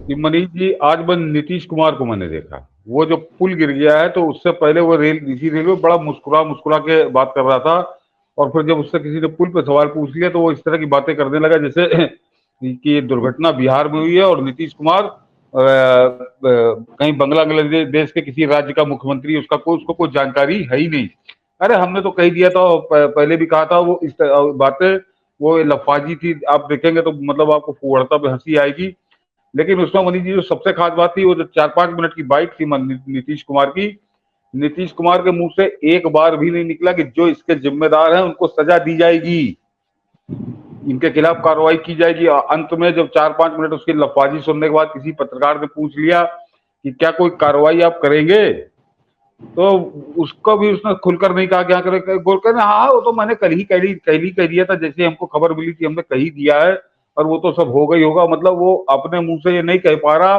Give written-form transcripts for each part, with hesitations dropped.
कि मनीष जी, आज मैं नीतीश कुमार को मैंने देखा, वो जो पुल गिर गया है तो उससे पहले वो इसी रेल में बड़ा मुस्कुरा मुस्कुरा के बात कर रहा था। और फिर जब उससे किसी ने पुल पे सवाल पूछ लिया तो वो इस तरह की बातें करने लगा जैसे कि ये दुर्घटना बिहार में हुई है और नीतीश कुमार कहीं बांग्लादेश के किसी राज्य का मुख्यमंत्री, उसको कोई जानकारी है ही नहीं। अरे हमने तो कही दिया था, पहले भी कहा था, वो इस बातें वो लफाजी थी। आप देखेंगे तो मतलब आपको फुहड़ता पे हंसी आएगी। लेकिन उसमें मनीष जी जो सबसे खास बात थी, वो जो 4-5 मिनट की बाइट थी नीतीश कुमार की, नीतीश कुमार के मुंह से एक बार भी नहीं निकला कि जो इसके जिम्मेदार हैं उनको सजा दी जाएगी, इनके खिलाफ कार्रवाई की जाएगी। अंत में जब 4-5 मिनट उसकी लफाजी सुनने के बाद किसी पत्रकार ने पूछ लिया कि क्या कोई कार्रवाई आप करेंगे, तो उसको भी उसने खुलकर नहीं कहा क्या करे। गोलकर ने हाँ वो तो मैंने कह दिया था, जैसे हमको खबर मिली थी हमने कही दिया है, और वो तो सब हो गई होगा। मतलब वो अपने मुंह से ये नहीं कह पा रहा,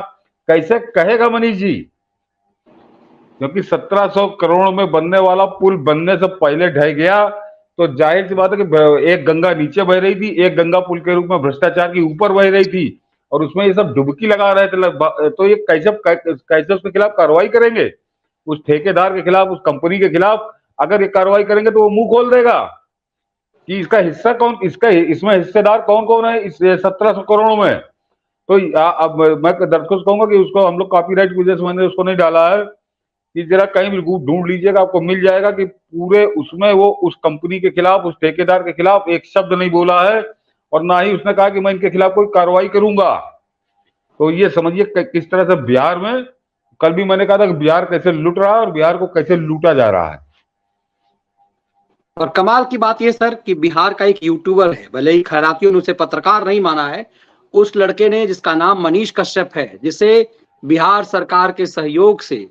कैसे कहेगा मनीष जी? क्योंकि 1700 करोड़ में बनने वाला पुल बनने से पहले ढह गया, तो जाहिर सी बात है कि एक गंगा नीचे बह रही थी, एक गंगा पुल के रूप में भ्रष्टाचार की ऊपर बह रही थी, और उसमें ये सब डुबकी लगा रहे थे। तो ये कैसे कैसे उसके खिलाफ कार्रवाई करेंगे? उस ठेकेदार के खिलाफ, उस कंपनी के खिलाफ अगर ये कार्रवाई करेंगे तो वो मुंह खोल देगा कि इसका हिस्सा कौन, इसका इसमें हिस्सेदार कौन कौन है इस 1700 करोड़ में। तो अब मैं दर्शकों से कहूंगा कि उसको हम लोग कॉपीराइट की वजह से मैंने उसको नहीं डाला है, कि जरा कहीं भी ढूंढ लीजिएगा, आपको मिल जाएगा कि पूरे उसमें वो उस कंपनी के खिलाफ, उस ठेकेदार के खिलाफ एक शब्द नहीं बोला है, और ना ही उसने कहा कि मैं इनके खिलाफ कोई कार्रवाई करूंगा। तो ये समझिए किस तरह से बिहार में, कल भी मैंने कहा था कि बिहार कैसे लूट रहा है और बिहार को कैसे लूटा जा रहा है। और कमाल की बात यह सर कि बिहार का एक यूट्यूबर है, भले ही खैरातियों ने उसे पत्रकार नहीं माना है, उस लड़के ने जिसका नाम मनीष कश्यप है, जिसे बिहार सरकार के सहयोग से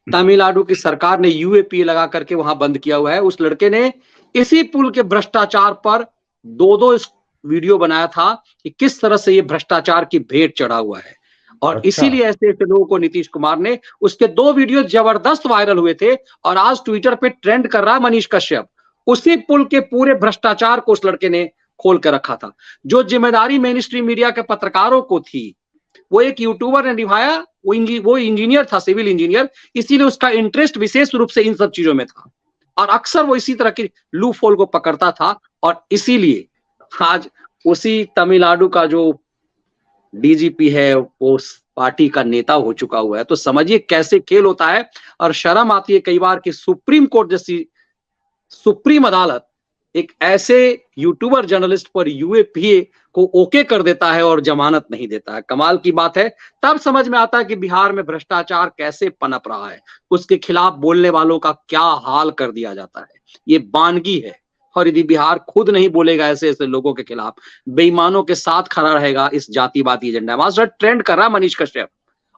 तमिलनाडु की सरकार ने यूएपीए लगा करके वहां बंद किया हुआ है, उस लड़के ने इसी पुल के भ्रष्टाचार पर दो वीडियो बनाया था कि किस तरह से ये भ्रष्टाचार की भेंट चढ़ा हुआ है। और अच्छा। इसीलिए ऐसे ऐसे लोगों को नीतीश कुमार ने, उसके 2 वीडियो जबरदस्त वायरल हुए थे और आज ट्विटर पे ट्रेंड कर रहा है मनीष कश्यप। उसी पुल के पूरे भ्रष्टाचार को उस लड़के ने खोल कर रखा था। जो जिम्मेदारी मेन स्ट्रीम मीडिया के पत्रकारों को थी, वो एक यूट्यूबर ने निभाया। वो इंजीनियर था, सिविल इंजीनियर, इसीलिए उसका इंटरेस्ट विशेष रूप से इन सब चीजों में था और अक्सर वो इसी तरह की लूप होल को पकड़ता था। और इसीलिए आज उसी तमिलनाडु का जो डीजीपी है वो पार्टी का नेता हो चुका हुआ है। तो समझिए कैसे खेल होता है। और शर्म आती है कई बार कि सुप्रीम कोर्ट जैसी सुप्रीम अदालत एक ऐसे यूट्यूबर जर्नलिस्ट पर यूएपीए को ओके कर देता है और जमानत नहीं देता है। कमाल की बात है। तब समझ में आता है कि बिहार में भ्रष्टाचार कैसे पनप रहा है, उसके खिलाफ बोलने वालों का क्या हाल कर दिया जाता है। ये वानगी है। और यदि बिहार खुद नहीं बोलेगा ऐसे ऐसे लोगों के खिलाफ, बेईमानों के साथ खड़ा रहेगा इस जातिवादी एजेंडा, मास्टर ट्रेंड कर रहा है मनीष कश्यप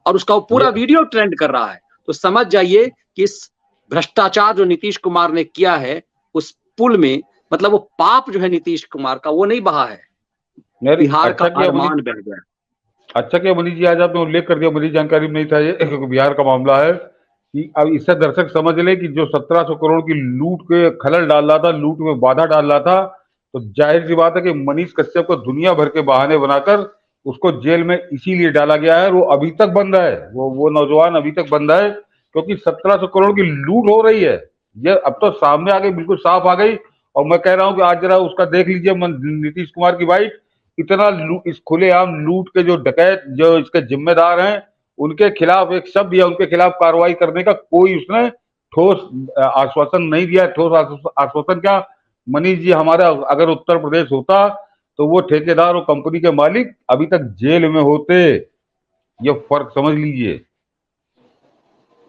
और उसका वो पूरा ये वीडियो ट्रेंड कर रहा है। तो समझ जाइए कि इस भ्रष्टाचार जो नीतीश कुमार ने किया है उस पुल में, मतलब वो पाप जो है नीतीश कुमार का वो नहीं बहा है, मेरे बिहार का अच्छा किया मनीष, अरमान बह गया। अच्छा क्या मनीष जी, आज आपने उल्लेख कर दिया, मुझे जानकारी में नहीं था ये क्योंकि बिहार का मामला है। कि अब इससे दर्शक समझ ले कि जो 1700 करोड़ की लूट के खलल डाल रहा था, लूट में बाधा डाल रहा था, तो जाहिर सी बात है कि मनीष कश्यप को दुनिया भर के बहाने बनाकर उसको जेल में इसीलिए डाला गया है। वो अभी तक बंद है, वो नौजवान अभी तक बंद है, क्योंकि 1700 करोड़ की लूट हो रही है। ये अब तो सामने आ गई, बिल्कुल साफ आ गई। और मैं कह रहा हूं कि आज जरा उसका देख लीजिए नीतीश कुमार की बाइट। इतना इस खुलेआम लूट के जो डकैत, जो इसके जिम्मेदार हैं, उनके खिलाफ एक शब्द या उनके खिलाफ कार्रवाई करने का कोई उसने ठोस आश्वासन नहीं दिया। ठोस आश्वासन क्या मनीष जी, हमारा अगर उत्तर प्रदेश होता तो वो ठेकेदार और कंपनी के मालिक अभी तक जेल में होते। ये फर्क समझ लीजिए।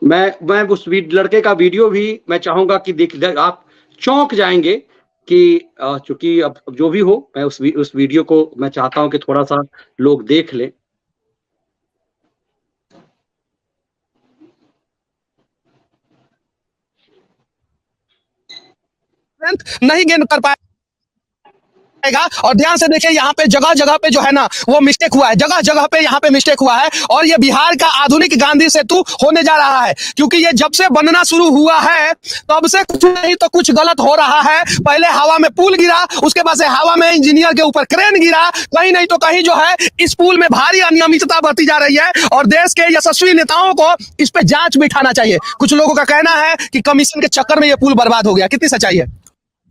मैं उस लड़के का वीडियो भी मैं चाहूंगा कि देख आप चौंक जाएंगे कि चूंकि अब जो भी हो, मैं उस वीडियो को मैं चाहता हूं कि थोड़ा सा लोग देख ले। नहीं गेन कर पाए। और ध्यान से देखिए यहाँ पे जगह जगह पे जो है ना वो मिस्टेक हुआ है, जगह जगह पे यहाँ पे मिस्टेक हुआ है। और ये बिहार का आधुनिक गांधी सेतु होने जा रहा है, क्योंकि ये जब से बनना शुरू हुआ है तब से कुछ नहीं तो कुछ गलत हो रहा है। पहले हवा में पुल गिरा, उसके बाद से हवा में इंजीनियर के ऊपर क्रेन गिरा, कहीं नहीं तो कहीं जो है इस पुल में भारी अनियमितता बढ़ती जा रही है। और देश के यशस्वी नेताओं को इस पे जांच बिठाना चाहिए। कुछ लोगों का कहना है कि कमीशन के चक्कर में ये पुल बर्बाद हो गया। कितनी सच्चाई है?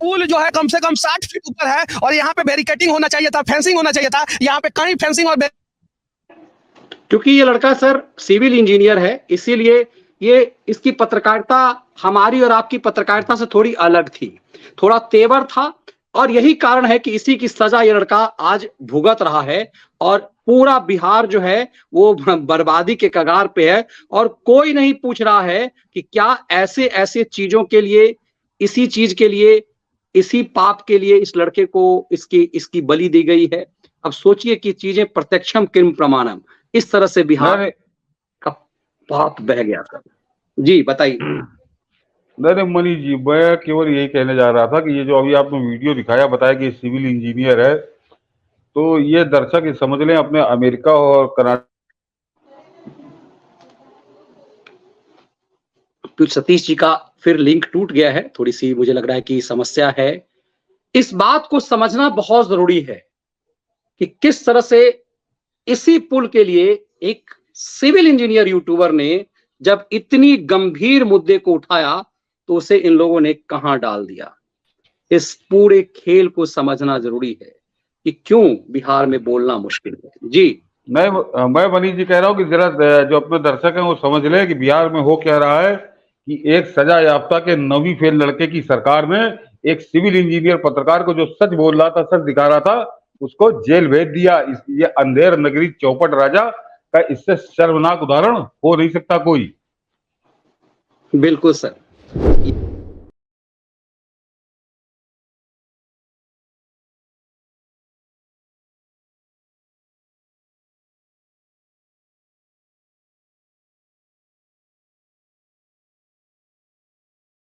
पुल जो है कम से कम 60 फीट ऊपर है और यहाँ पे बैरिकेडिंग होना चाहिए था, फेंसिंग होना चाहिए था। यहाँ पे कहीं फेंसिंग और क्योंकि ये लड़का सर सिविल इंजीनियर है, इसीलिए ये इसकी पत्रकारिता हमारी और आपकी पत्रकारिता से थोड़ी अलग थी, थोड़ा तेवर था। और यही कारण है कि इसी की सजा ये लड़का आज भुगत रहा है। और पूरा बिहार जो है वो बर्बादी के कगार पे है और कोई नहीं पूछ रहा है कि क्या ऐसे ऐसे चीजों के लिए, इसी चीज के लिए, इसी पाप के लिए इस लड़के को इसकी बलि दी गई है। अब सोचिए कि चीजें प्रत्यक्षम किम प्रमाणम, इस तरह से बिहार का पाप बह गया था। जी बताइए। नहीं मनीष जी, मैं केवल यही कहने जा रहा था कि ये जो अभी आपने वीडियो दिखाया, बताया कि सिविल इंजीनियर है, तो ये दर्शक ये समझ लें अपने अमेरिका और कनाडा। फिर सतीश जी का फिर लिंक टूट गया है, थोड़ी सी मुझे लग रहा है कि समस्या है। इस बात को समझना बहुत जरूरी है कि किस तरह से इसी पुल के लिए एक सिविल इंजीनियर यूट्यूबर ने जब इतनी गंभीर मुद्दे को उठाया तो उसे इन लोगों ने कहां डाल दिया। इस पूरे खेल को समझना जरूरी है कि क्यों बिहार में बोलना मुश्किल है। जी मैं मनीष जी कह रहा हूँ कि जरा जो अपने दर्शक हैं वो समझ लें कि बिहार में हो क्या रहा है कि एक सजा याफ्ता के 9वीं फेल लड़के की सरकार ने एक सिविल इंजीनियर पत्रकार को जो सच बोल रहा था, सच दिखा रहा था, उसको जेल भेज दिया। ये अंधेर नगरी चौपट राजा का इससे शर्मनाक उदाहरण हो नहीं सकता कोई। बिल्कुल सर।